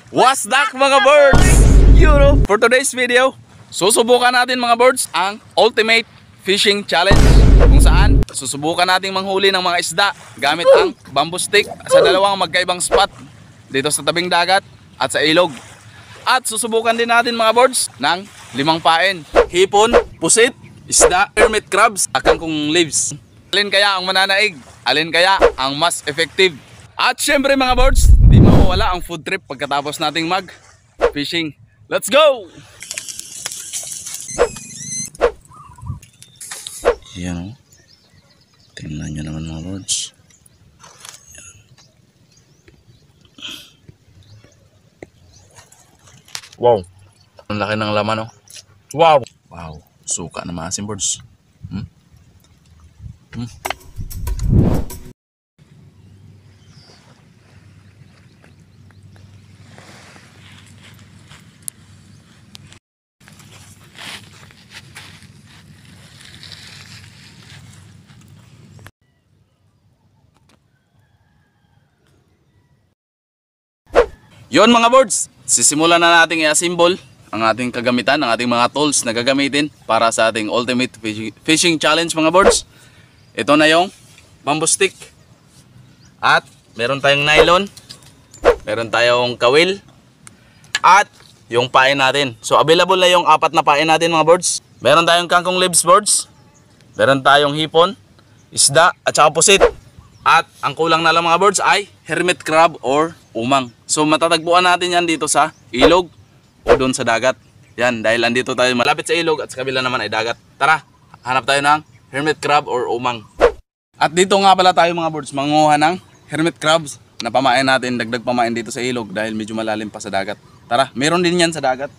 What's that mga birds? For today's video, susubukan natin mga birds ang Ultimate Fishing Challenge, kung saan susubukan nating manghuli ng mga isda gamit ang bamboo stick sa dalawang magkaibang spot dito sa tabing dagat at sa ilog. At susubukan din natin mga birds ng 5 pain: hipon, pusit, isda, hermit crabs, at kangkong leaves. Alin kaya ang mananaig? Alin kaya ang mas effective? At syempre mga birds, di mawawala ang food trip pagkatapos nating mag-fishing. Let's go! Yan o. Tingnan nyo naman mga birds. Wow! Ang laki ng laman o. Wow! Wow! Suka na maasim birds. Yon mga birds, sisimulan na natin i-assemble ang ating kagamitan, ang ating mga tools na gagamitin para sa ating Ultimate Fishing Challenge mga birds. Ito na yung bamboo stick. At meron tayong nylon, meron tayong kawil, at yung pain natin. So available na yung 4 na pain natin mga birds. Meron tayong kangkong leaves birds, meron tayong hipon, isda, at saka pusit. At ang kulang na lang mga birds ay hermit crab or umang. So matatagpuan natin yan dito sa ilog o doon sa dagat. Yan, dahil andito tayo malapit sa ilog at sa kabila naman ay dagat. Tara, hanap tayo ng hermit crab or umang. At dito nga pala tayo mga birds, manguha ng hermit crabs na pamain natin, dagdag pamain dito sa ilog dahil medyo malalim pa sa dagat. Tara, meron din yan sa dagat.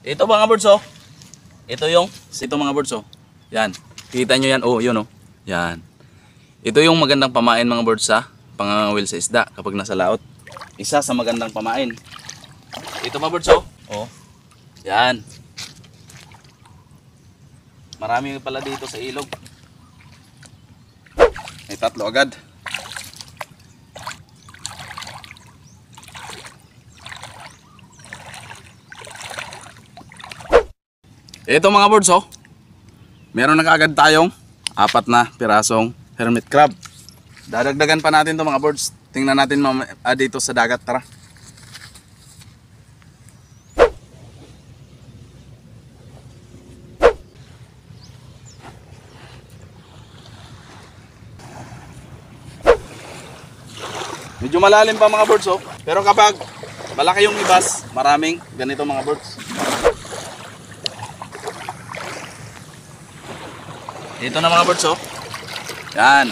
Ito mga birds oh. Ito mga birds oh. Yan. Kita nyo yan? Oh, yun oh. Yan. Ito yung magandang pamain mga birds sa pangangawil sa isda kapag nasa laot. Isa sa magandang pamain. Ito mga birds oh. Oh. Yan. Marami pala dito sa ilog. May 3 agad. Ito mga birds oh. Meron na kaagad tayong 4 na pirasong hermit crab. Dadagdagan pa natin to mga birds. Tingnan natin dito sa dagat. Tara. Medyo malalim pa mga birds oh. Pero kapag malaki yung ibas, maraming ganito mga birds. Ito na mga birds oh. Yan.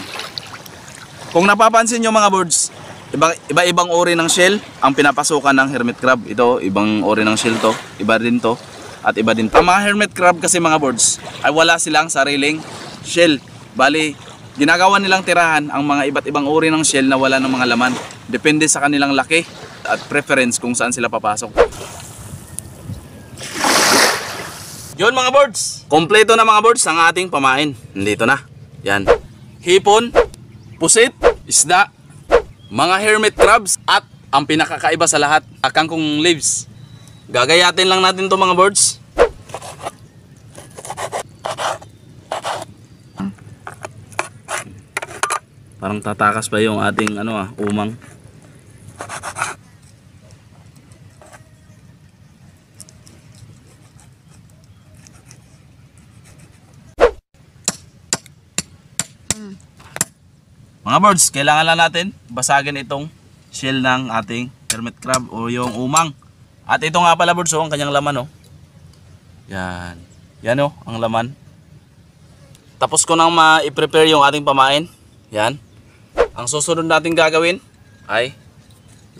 Kung napapansin nyo mga birds, iba-ibang uri ng shell ang pinapasukan ng hermit crab. Ito, ibang uri ng shell to. Iba din to. At iba din to. Ang mga hermit crab kasi mga birds ay wala silang sariling shell. Bali, ginagawa nilang tirahan ang mga iba't ibang uri ng shell na wala ng mga laman. Depende sa kanilang laki at preference kung saan sila papasok. Yun mga birds, kompleto na mga birds ang ating pamain. Nandito na. Yan. Hipon, pusit, isda, mga hermit crabs, at ang pinakakaiba sa lahat, kangkong leaves. Gagayatin lang natin to mga birds. Parang tatakas pa yung ating umang. Mga birds, kailangan lang natin basagin itong shell ng ating hermit crab o yung umang. At ito nga pala birds, ang kanyang laman oh. Yan. Yan oh, ang laman. Tapos ko nang ma-prepare yung ating pamain. Yan. Ang susunod natin gagawin ay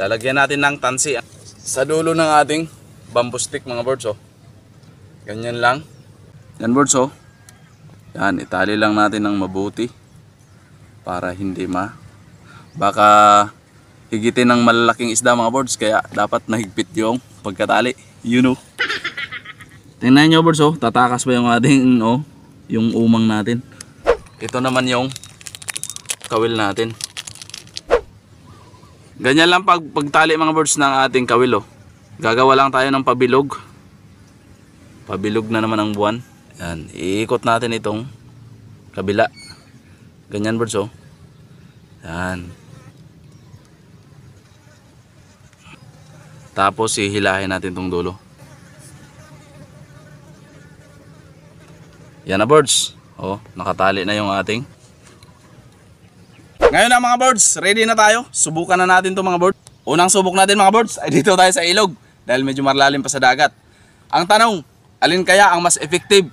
lalagyan natin ng tansi sa dulo ng ating bamboo stick mga birds oh. Ganyan lang. Yan birds oh. Yan, itali lang natin ng mabuti para hindi baka higitin ng malalaking isda mga birds, kaya dapat mahigpit yung pagkatali, you know. Tingnan nyo birds oh, tatakas pa yung ating yung umang natin. Ito naman yung kawil natin. Ganyan lang pagtali mga birds ng ating kawil, oh. Gagawa lang tayo ng pabilog. Pabilog na naman ang buwan. Yan, iikot natin itong kabila. Ganyan birds, oh. Yan. Tapos hihilahin natin itong dulo. Yan na birds. Oh, nakatali na yung ating. Ngayon na mga birds, ready na tayo. Subukan na natin itong mga birds. Unang subok natin mga birds ay dito tayo sa ilog dahil medyo malalim pa sa dagat. Ang tanong, alin kaya ang mas effective?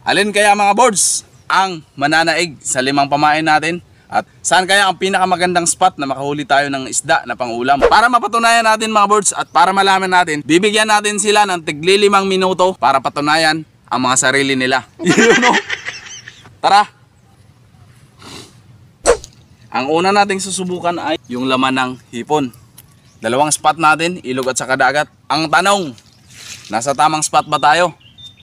Alin kaya mga birds ang mananaig sa 5 pamain natin? At saan kaya ang pinakamagandang spot na makahuli tayo ng isda na pangulam? Para mapatunayan natin mga birds at para malaman natin, bibigyan natin sila ng tigli 5 minuto para patunayan ang mga sarili nila. You know? Tara! Ang una nating susubukan ay yung laman ng hipon. 2 spot natin, ilog at saka dagat. Ang tanong, nasa tamang spot ba tayo?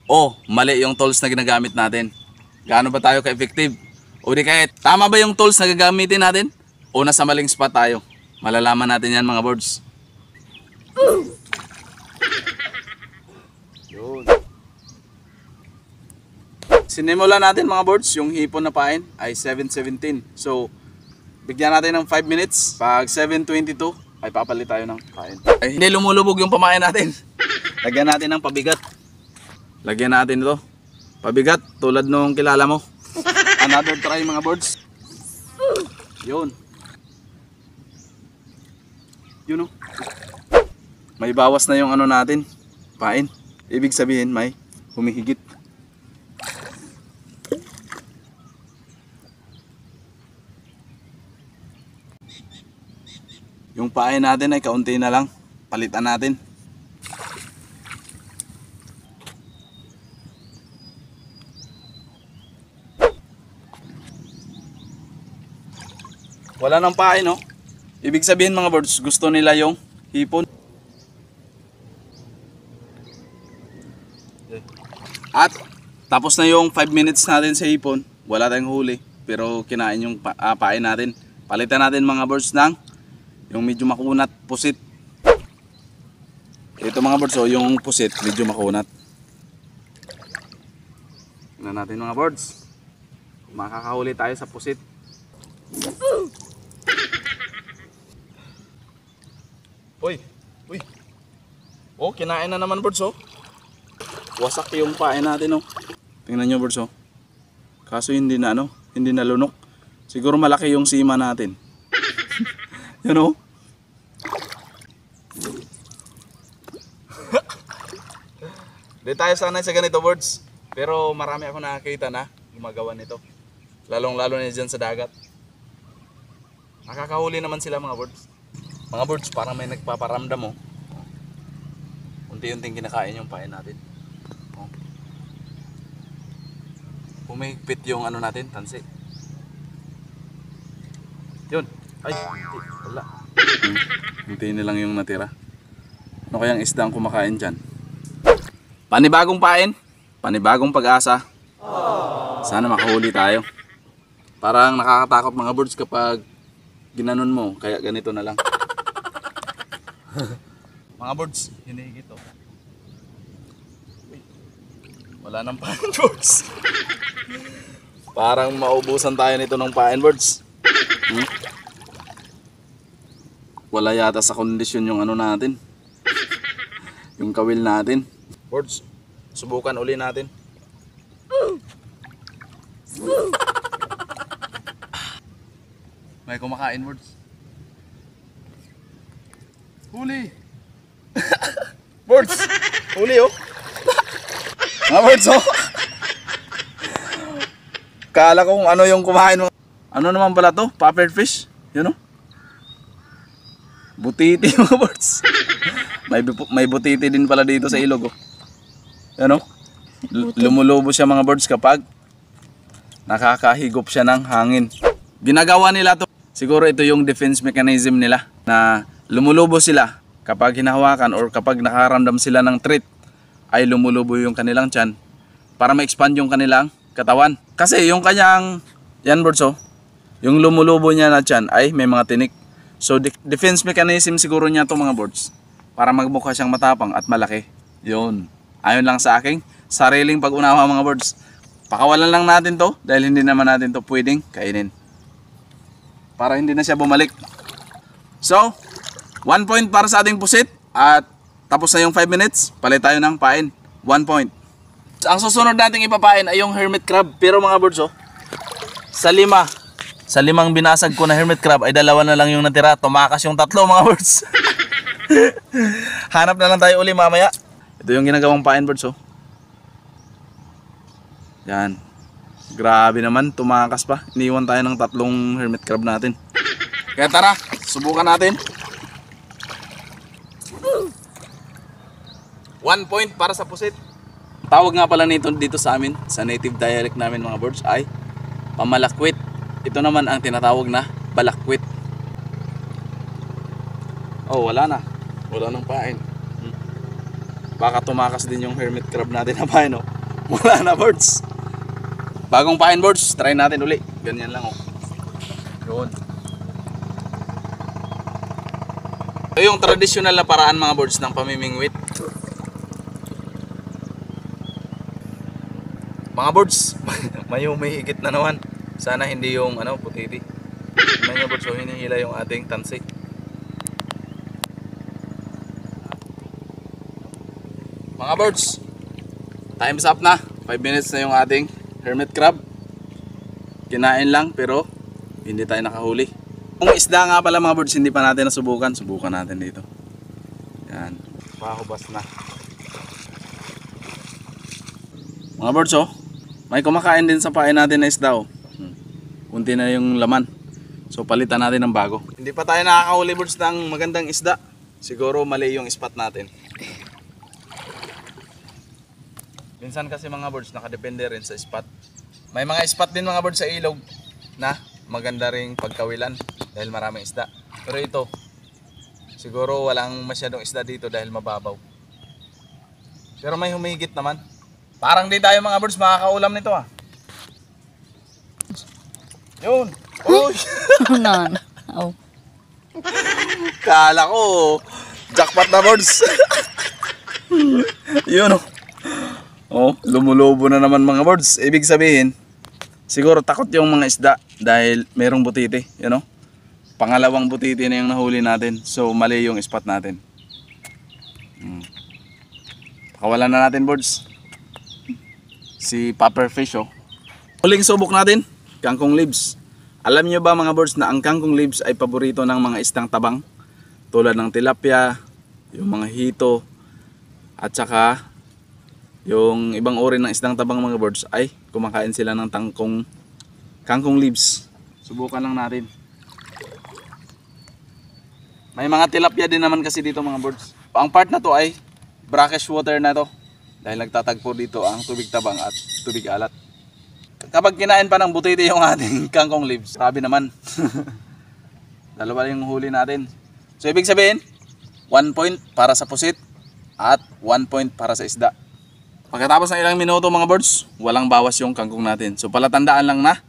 O mali yung tools na ginagamit natin? Gaano ba tayo ka-effective? O di kahit tama ba yung tools na gagamitin natin? O nasa maling spot tayo? Malalaman natin yan mga birds. Yun. Sinimulan natin mga birds, yung hipon na pain ay 7:17. So, bigyan natin ng 5 minutes. Pag 7:22, ay papalit tayo ng pain. Ay, hindi lumulubog yung pamain natin. Lagyan natin ng pabigat. Lagyan natin ito. Pabigat, tulad nung kilala mo. Another try mga birds. Yun. Yun o. May bawas na yung ano natin. Pain. Ibig sabihin may humihigit. Yung pain natin ay kaunti na lang. Palitan natin. Wala nang pain, no? Ibig sabihin mga birds, gusto nila yung hipon. At tapos na yung 5 minutes natin sa hipon. Wala tayong huli. Pero kinain yung pain natin. Palitan natin mga birds ng yung medyo makunat, pusit. Ito mga birds, oh, yung pusit, medyo makunat. Tingnan natin mga birds. Makakahuli tayo sa pusit. Uy, uy. Oh, kinain na naman birds, oh. Wasak yung pain natin, oh. Tingnan nyo birds, oh. Kaso hindi na ano, hindi na lunok. Siguro malaki yung sima natin. You know? Di tayo sanay sa ganito birds. Pero marami ako nakakita na gumagawa nito. Lalong-lalo na dyan sa dagat. Nakakahuli naman sila mga birds. Mga birds parang may nagpaparamdam, oh. Unti-unting kinakain yung pain natin. Oh. Humigpit yung ano natin, tansi. Yun. Ay, wala. Hintayin na lang yung natira. Ano kayang isda ang kumakain dyan? Panibagong pain, panibagong pag-asa. Sana makahuli tayo. Parang nakakatakot mga birds kapag ginanon mo, kaya ganito na lang. Mga birds, hinihigit, oh. Wala nang pain birds. Parang maubusan tayo nito ng pain birds. Wala yata sa kondisyon yung ano natin. Yung kawil natin. Birds, subukan uli natin. May kumakain birds. Huli. Birds, huli, oh. Mga birds, oh. Kala kong ano yung kumain. Ano naman pala to? Puffer fish. Yun, oh. Butiti mga birds. May butiti din pala dito sa ilog, oh. Ano? Lumulubo siya mga birds kapag nakakahigop siya ng hangin. Ginagawa nila to. Siguro ito yung defense mechanism nila na lumulubo sila kapag hinahawakan or kapag nakaramdam sila ng threat ay lumulubo yung kanilang tiyan para ma-expand yung kanilang katawan. Kasi yung kanyang yan birds, oh. Yung lumulubo niya na tiyan ay may mga tinik. So defense mechanism siguro niya to mga boards. Para magmukha siyang matapang at malaki. Yun. Ayon lang sa aking sariling pag-unawa mga boards. Pakawalan lang natin to dahil hindi naman natin to pwedeng kainin. Para hindi na siya bumalik. So, 1 point para sa ating pusit. At tapos na yung 5 minutes, palit tayo ng pain. 1 point. Ang susunod nating ipapain ay yung hermit crab. Pero mga birds, oh, sa limang binasag ko na hermit crab ay 2 na lang yung natira. Tumakas yung 3 mga birds. Hanap na lang tayo uli mamaya. Ito yung ginagawang pain birds, oh. Yan. Grabe naman, tumakas pa. Iniwan tayo ng 3 hermit crab natin. Kaya tara, subukan natin. 1 point para sa pusit. Tawag nga pala nito dito sa amin, sa native dialect namin mga birds, ay pamalakwit. Ito naman ang tinatawag na balakwit. Oh, wala na. Wala nang pain. Baka tumakas din yung hermit crab natin na pain, oh. Wala na birds. Bagong pain birds, try natin uli. Ganyan lang, oh. Yun. Ito yung traditional na paraan mga birds ng pamimingwit. Mga birds, may humihigit na naman. Sana hindi yung putiti. Mga birds, so hinihila yung ating tansik. Mga birds, time's up na. 5 minutes na yung ating hermit crab. Kinain lang pero hindi tayo nakahuli. Kung isda nga pala mga birds, hindi pa natin nasubukan. Subukan natin dito. Yan, pahubas na. Mga birds, oh, may kumakain din sa pain natin na isda, oh. Kunti na yung laman. So palitan natin ng bago. Hindi pa tayo nakakahuli birds ng magandang isda. Siguro mali yung spot natin. Minsan kasi mga birds nakadepende rin sa spot. May mga spot din mga birds sa ilog na maganda ring pagkawilan dahil maraming isda. Pero ito, siguro walang masyadong isda dito dahil mababaw. Pero may humigit naman. Parang di tayo mga birds makakaulam nito, ah. Yun. Uy. No. Oh. Kala ko jackpot na birds. Yun, oh. Oh, lumulubo na naman mga birds. Ibig sabihin, siguro takot yung mga isda dahil merong butiti, you know? Pangalawang butiti na yung nahuli natin. So mali yung spot natin. Pakawalan na natin birds. Si popper fish, oh. Huling subok natin, kangkong leaves. Alam nyo ba mga birds na ang kangkong leaves ay paborito ng mga istang tabang? Tulad ng tilapia, yung mga hito, at saka yung ibang uri ng isdang tabang mga birds ay kumakain sila ng kangkong leaves. Subukan lang natin. May mga tilapia din naman kasi dito mga birds. Ang part na to ay brackish water na to. Dahil nagtatagpo dito ang tubig tabang at tubig alat. Kapag kinain pa ng butiti yung ating kangkong leaves, grabe naman. Dalawa yung huli natin. So ibig sabihin, 1 point para sa pusit at 1 point para sa isda. Pagkatapos ng ilang minuto mga birds, walang bawas yung kangkong natin. So palatandaan lang na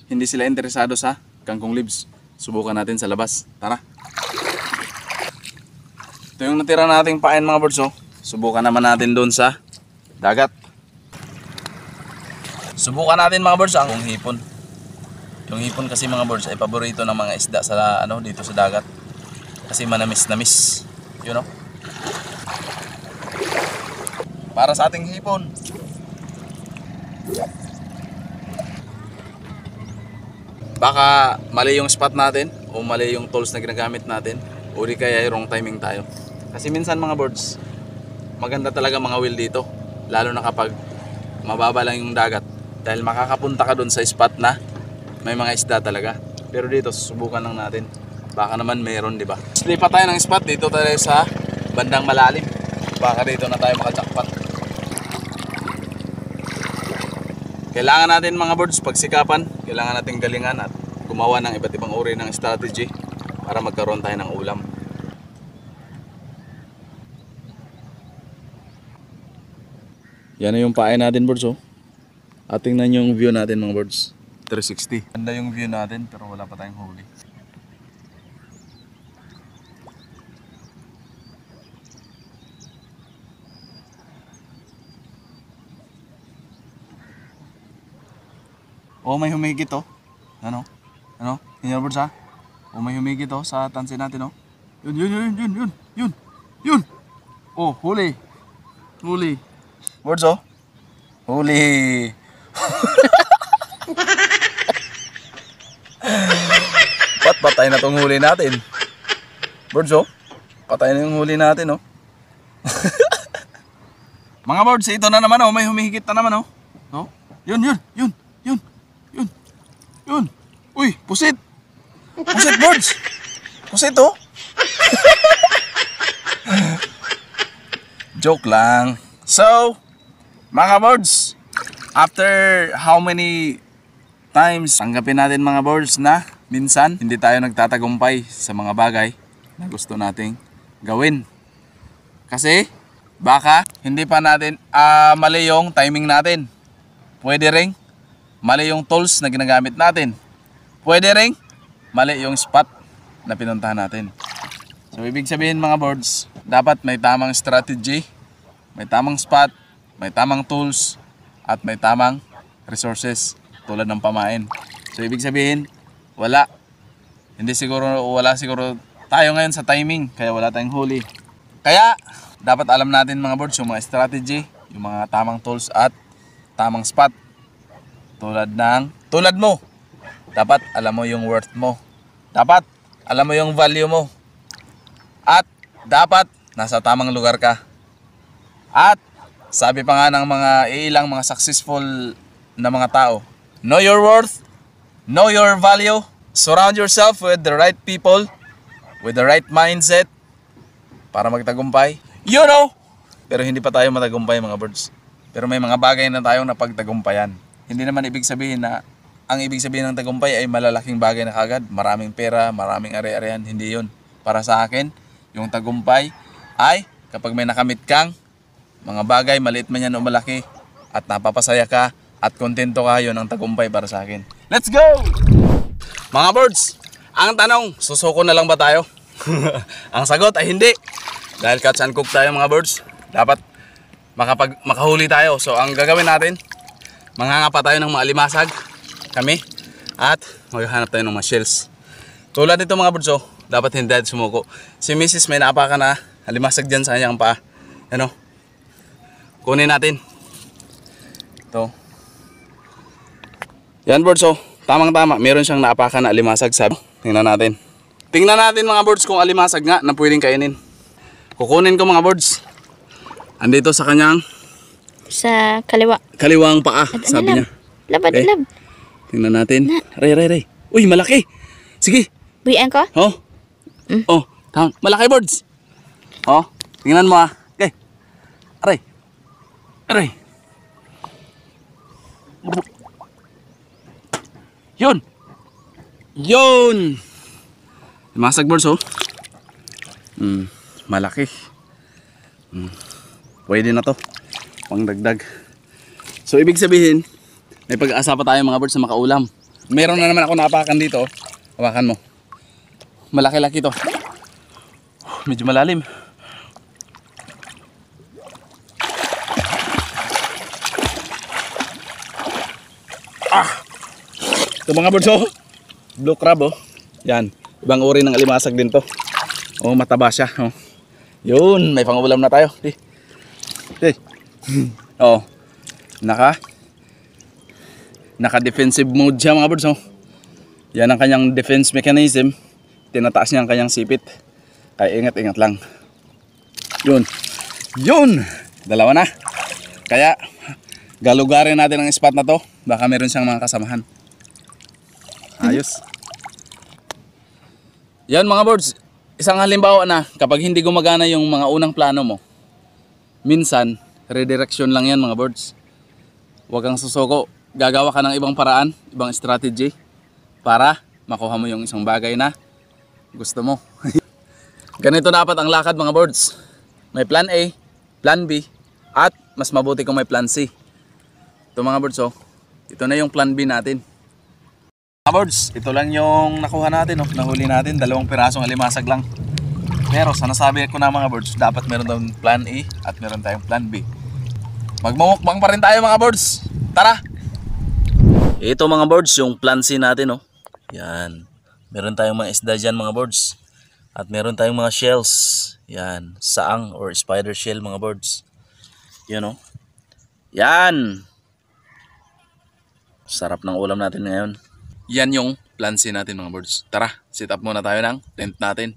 hindi sila interesado sa kangkong leaves. Subukan natin sa labas. Tara. Ito yung natira nating pain mga birds, oh. Subukan naman natin doon sa dagat. Subukan natin mga birds ang hipon. Yung hipon kasi mga birds ay paborito ng mga isda sa dito sa dagat. Kasi manamis-namis, you know. Para sa ating hipon. Baka mali yung spot natin o mali yung tools na ginagamit natin o di kaya wrong timing tayo. Kasi minsan mga birds, maganda talaga mga wheel dito. Lalo na kapag mababa lang yung dagat. Dahil makakapunta ka dun sa spot na may mga isda talaga. Pero dito, susubukan lang natin. Baka naman meron, di ba? Lipat tayo ng spot. Dito tayo sa bandang malalim. Baka dito na tayo makajakpat. Kailangan natin mga birds pagsikapan. Kailangan natin galingan at gumawa ng iba't ibang uri ng strategy para magkaroon tayo ng ulam. Yan na yung pain natin birds, oh. At tingnan yung view natin mga birds. 360. Ganda yung view natin pero wala pa tayong huli. Oh, may humigit oh. Ano? Ano? Tingnan birds ha? Oh, may humigit oh sa tansi natin oh. Yun. Oh, huli. Birds oh. Huli. Ba't patay na tong huli natin? Birds oh. Patay na yung huli natin oh. Mga birds, ito na naman oh. May humihigit na naman oh. No? Yun. Uy, pusit. Pusit birds. Pusit oh. Joke lang. So, mga birds, after how many times tanggapin natin mga birds na minsan hindi tayo nagtatagumpay sa mga bagay na gusto nating gawin. Kasi baka hindi pa natin mali yung timing natin. Pwede ring mali yung tools na ginagamit natin. Pwede ring mali yung spot na pinuntahan natin. So ibig sabihin mga birds, dapat may tamang strategy, may tamang spot, may tamang tools, at may tamang resources tulad ng pamain. So ibig sabihin, wala siguro tayo ngayon sa timing, kaya wala tayong huli. Kaya dapat alam natin mga birds yung mga strategy, yung mga tamang tools at tamang spot. Tulad mo, dapat alam mo yung worth mo. Dapat alam mo yung value mo. At dapat nasa tamang lugar ka. At sabi pa nga ng mga ilang mga successful na mga tao, know your worth, know your value, surround yourself with the right people, with the right mindset para magtagumpay. You know! Pero hindi pa tayo matagumpay mga birds. Pero may mga bagay na tayong napagtagumpayan. Hindi naman ibig sabihin na ang ibig sabihin ng tagumpay ay malalaking bagay na kagad. Maraming pera, maraming ari-arian. Hindi yun. Para sa akin, yung tagumpay ay kapag may nakamit kang mga bagay, maliit man yan o malaki, at napapasaya ka at kontento ka, yun ang tagumpay para sa akin. Let's go! Mga birds, ang tanong, susuko na lang ba tayo? Ang sagot ay hindi. Dahil catch and cook tayo mga birds, dapat makahuli tayo. So ang gagawin natin, manghanga tayo ng mga alimasag kami at maghahanap tayo ng mga shells. Tulad nito mga birds, oh, dapat hindi tayo sumuko. Si Mrs. may naapaka na alimasag dyan sa kanyang paa. Ano? Kunin natin. Ito. Yan birds, oh. Tamang-tama. Meron siyang naapakan na alimasag. Sabi. Tingnan natin. Tingnan natin mga birds kung alimasag nga na pwedeng kainin. Kukunin ko mga birds. Andito sa kanyang Sa kaliwa. kaliwang paa. Sabi niya. Labad, Okay. lab. Tingnan natin. Ray. Uy, malaki. Sige. Buyan ko? Oh. Oh, tama. Malaki birds. Oh, tingnan mo ah. Okay. Aray. Yun. Masag birds oh. Malaki. Pwede na to. Pangdagdag. So ibig sabihin, may pag-asa pa tayo mga birds na makaulam. Meron na naman ako napakan dito. Hawakan mo. Malaki-laki to. Medyo malalim. Ito mga birds oh. Blue crab oh. Yan. Ibang uri ng alimasag din to. Oh, mataba siya. Oh. Yun, may pangulam na tayo. Oh. Naka-defensive mode siya mga birds oh. Yan ang kanyang defense mechanism. Tinataas niya ang kanyang sipit. Kaya ingat-ingat lang. Yun. Dalawa na. Kaya galugarin natin ang spot na to. Baka meron siyang mga kasamahan. Ayos. Yan mga birds. Isang halimbawa na kapag hindi gumagana yung mga unang plano mo, minsan redirection lang yan mga birds. Huwag kang susuko. Gagawa ka ng ibang paraan, ibang strategy para makuha mo yung isang bagay na gusto mo. Ganito dapat ang lakad mga birds. May plan A, plan B, at mas mabuti kung may plan C. Ito mga birds oh. Ito na yung plan B natin. Mga birds, ito lang yung nakuha natin oh. Nahuli natin, 2 pirasong alimasag lang. Pero sa nasabi ko na mga birds, dapat meron daw plan A at meron tayong plan B. Magmumukbang pa rin tayo mga birds. Tara! Ito mga birds, yung plansi natin, oh. Yan. Meron tayong mga isda dyan mga birds. At meron tayong mga shells. Yan. Saang or spider shell mga birds. Yan, oh. Yan. Sarap ng ulam natin ngayon. Yan yung plansi natin mga birds. Tara, sit up muna tayo ng tent natin.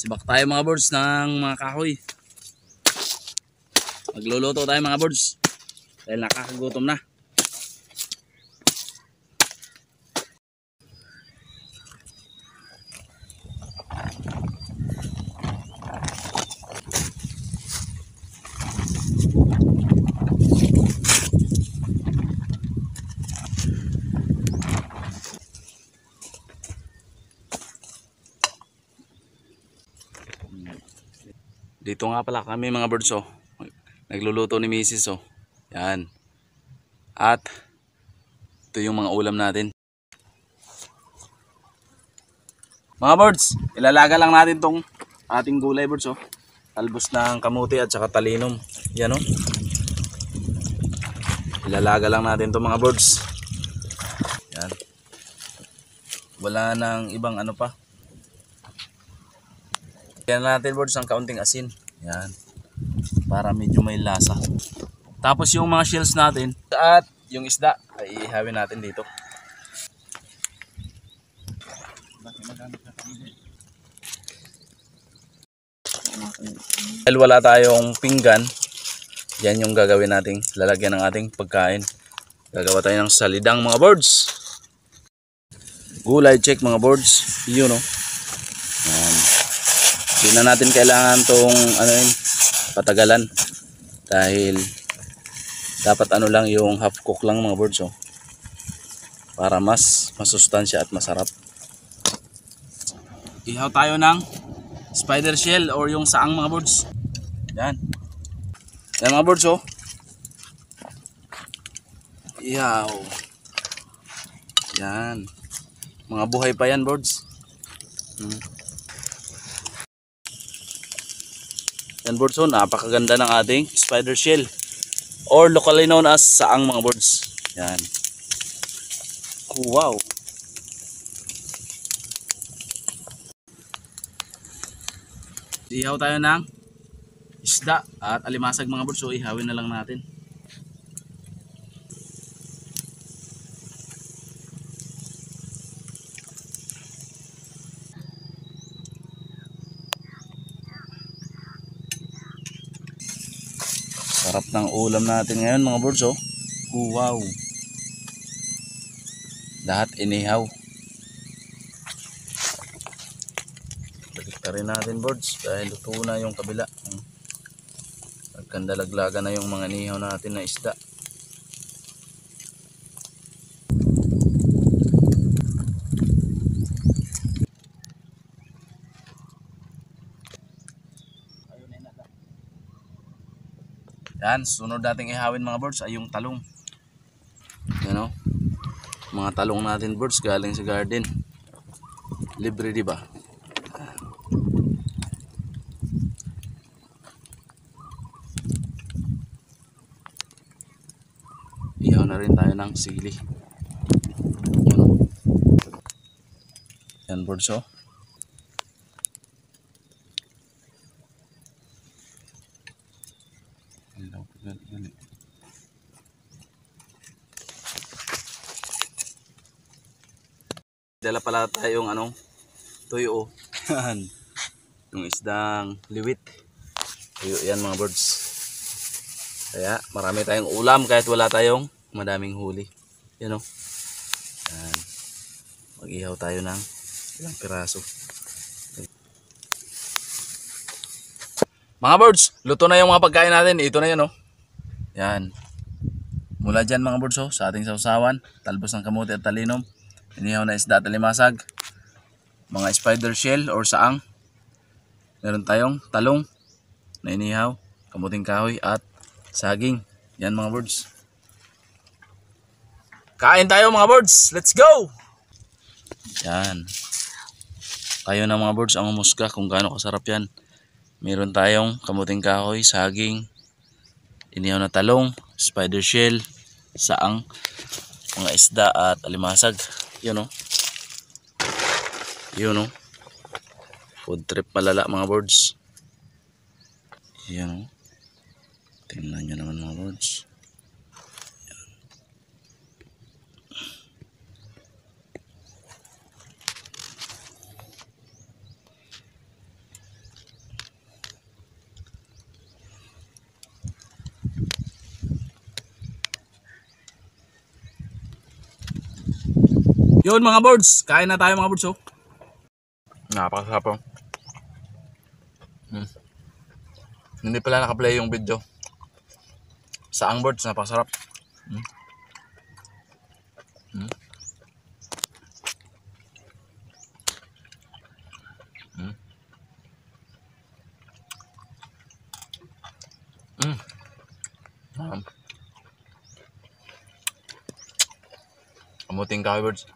Sibak tayo mga birds ng mga kahoy. Magluluto tayo mga birds. Dahil nakakagutom na. Dito nga pala kami mga birds, oh. Nagluluto ni Mrs. oh. Yan. At ito yung mga ulam natin. Mga birds, ilalaga lang natin tong ating gulay birds, oh. Talbos ng kamuti at saka talinum. Yan, oh. Ilalaga lang natin tong mga birds. Yan. Wala nang ibang ano pa. Yan natin birds ang kaunting asin. Yan. Para medyo may lasa. Tapos yung mga shells natin at yung isda ay ihawin natin dito. Dahil wala tayong pinggan, yan yung gagawin nating lalagyan ng ating pagkain. Gagawa tayo ng salidang mga birds. Gulay check mga birds. Yun, oh. Yan. Hindi na natin kailangan tong patagalan dahil dapat lang yung half cook lang mga birds, oh, para mas masustansya at masarap. Ihaw tayo ng spider shell or yung saang mga birds. Yan. Yan mga birds, oh. Ihaw. Yan. Mga buhay pa yan birds. Yan birds, oh, napakaganda ng ating spider shell or locally known as saang mga birds. Yan. Wow. Ihaw tayo ng isda at alimasag mga birds, so ihawin na lang natin. Sarap ng ulam natin ngayon mga birds, oh. Wow. Lahat inihaw. Balik rin natin birds dahil luto na yung kabila. Nagkandalaglaga na yung mga nihaw natin na isda. Yan, sunod nating ihawin mga birds ay yung talong. Yan, oh. Mga talong natin birds galing sa garden. Libre, di ba? Ihaw na rin tayo ng sili. Yan, oh. Yan birds, oh. Dala pala tayong tuyo, oh. Yung isdang liwit. Tuyo yan mga birds. Kaya marami tayong ulam kahit wala tayong madaming huli. Yan, oh. Yan. Mag-ihaw tayo ng ilang piraso. Mga birds, luto na yung mga pagkain natin. Ito na yan, oh. Yan. Mula dyan mga birds, oh, sa ating sausawan, talbos ng kamote at talinom, inihaw na isda at alimasag, mga spider shell or saang. Meron tayong talong na inihaw, kamuting kahoy at saging. Yan mga birds. Kain tayo mga birds. Let's go! Yan. Kayo na mga birds ang umusga kung gaano kasarap yan. Meron tayong kamuting kahoy, saging, inihaw na talong, spider shell, saang, mga isda at alimasag. Yun o. Yun o. Food trip malala mga birds. Yan o. Tingnan nyo naman mga birds. Yun mga birds, kain na tayo mga birds oh. Napakasarap oh. Hindi pala nakaplay yung video. Saang birds, napakasarap. Kamuting kahoy birds.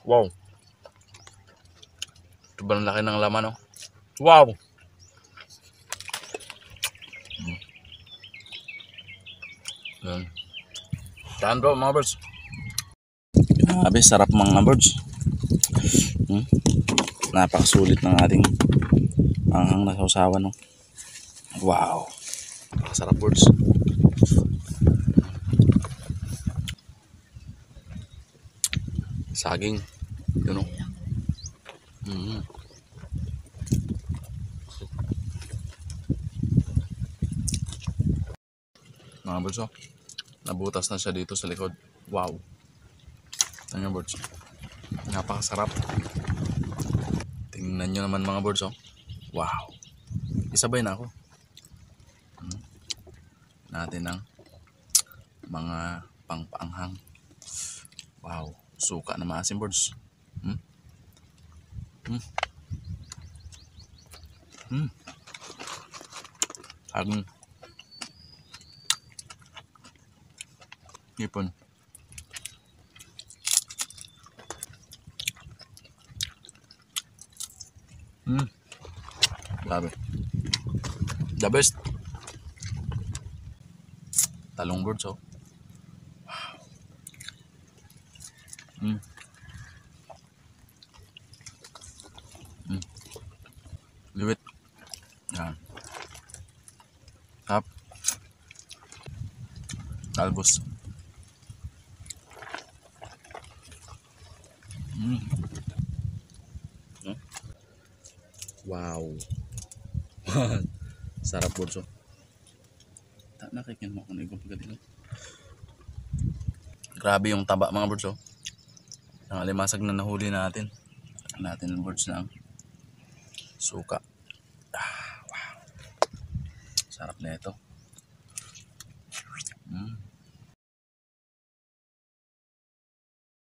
Wow. Sobrang laki ng laman oh. Wow. Yan. Saan bro mga birds? Grabe, sarap mga birds. Napakasulit ng ating anghang na sausawan no. Wow. Napakasarap birds. Saging. Yun o. Mga birds o. Nabutas na siya dito sa likod. Wow. Tingnan nyo birds. Napakasarap. Tingnan nyo naman mga birds o. Wow. Isabay na ako. Natin ang mga pangpaanghang. Wow. Suka na maasim birds. Saging. Ipon. Grabe. The best. Talong birds oh. Liwit. Yan. Tap. Talbos. Wow. Sarap birds oh. Nakikin mo ako na ibang pagkatilo. Grabe yung taba mga birds oh. Ang alimasag na nahuli natin. Natin ang birds ng suka. Wow. Sarap na ito.